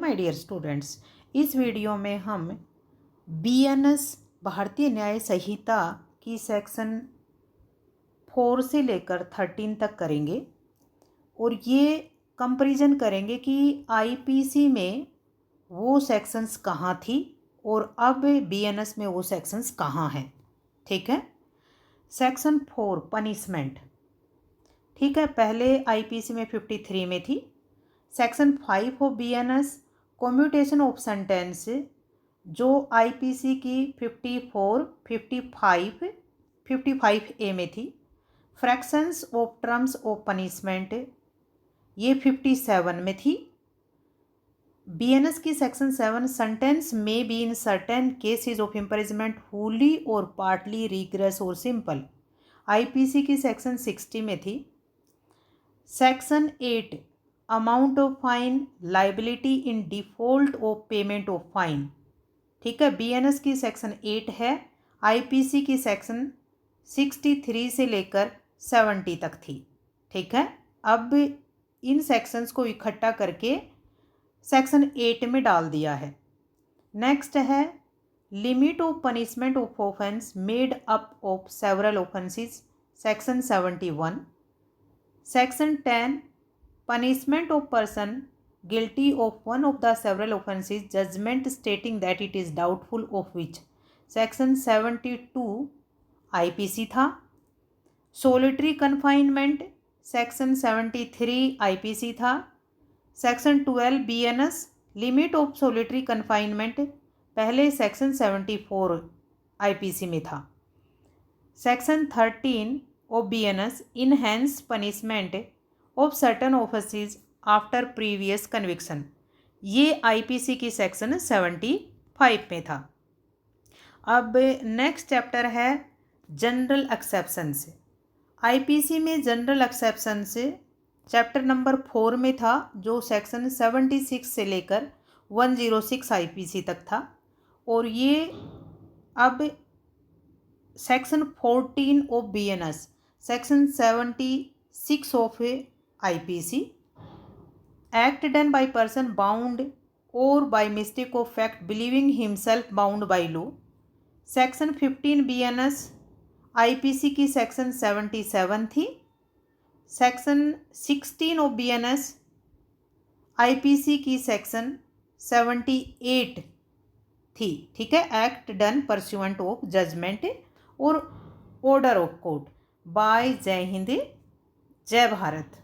My dear students, इस video में हम बीएनएस भारतीय न्याय संहिता की सेक्शन 4 से लेकर 13 तक करेंगे और ये कंपैरिजन करेंगे कि आईपीसी में वो सेक्शंस कहाँ थी और अब बीएनएस में वो सेक्शंस कहाँ हैं। ठीक है। Section 4 punishment. ठीक है, पहले आईपीसी में 53 में थी। Section 5 of BNS commutation of sentence जो आईपीसी की 54, 55 ए में थी। Fractions of terms of punishment ये 57 में थी। बीएनएस की सेक्शन 7 सेंटेंस में be in certain cases of imprisonment Holi और पार्टली रिग्रेस और सिंपल आईपीसी की सेक्शन 60 में थी। Section 8 amount of fine liability in default of payment of fine. ठीक है, बीएनएस की सेक्शन 8 है। आईपीसी की सेक्शन 63 से लेकर 70 तक थी। ठीक है, अब इन सेक्शंस को इकट्ठा करके सेक्शन 8 में डाल दिया है। नेक्स्ट है limit of punishment of offence made up of several offences, section 71। Section 10 punishment of person guilty of one of the several offences, judgment stating that it is doubtful of which, section 72 IPC था। Solitary confinement section 73 IPC था। Section 12 BNS limit of solitary confinement पहले section 74 IPC में था। Section 13 of BNS enhance punishment of certain offences after previous conviction, ये IPC की section 75 में था। अब नेक्स्ट चैप्टर है जनरल एक्सेप्शंस। आईपीसी में जनरल एक्सेप्शंस चैप्टर नंबर 4 में था जो सेक्शन 76 से लेकर 106 आईपीसी तक था। और ये अब section 14 of BNS, section 76 of IPC, act done by person bound और by mistake of fact believing himself bound by law. Section 15 BNS IPC की सेक्शन 77 थी। सेक्शन 16 ऑफ बीएनएस आईपीसी की सेक्शन 78 थी। ठीक है, act done pursuant of judgment और order of court. Bye जय हिंद, जय भारत।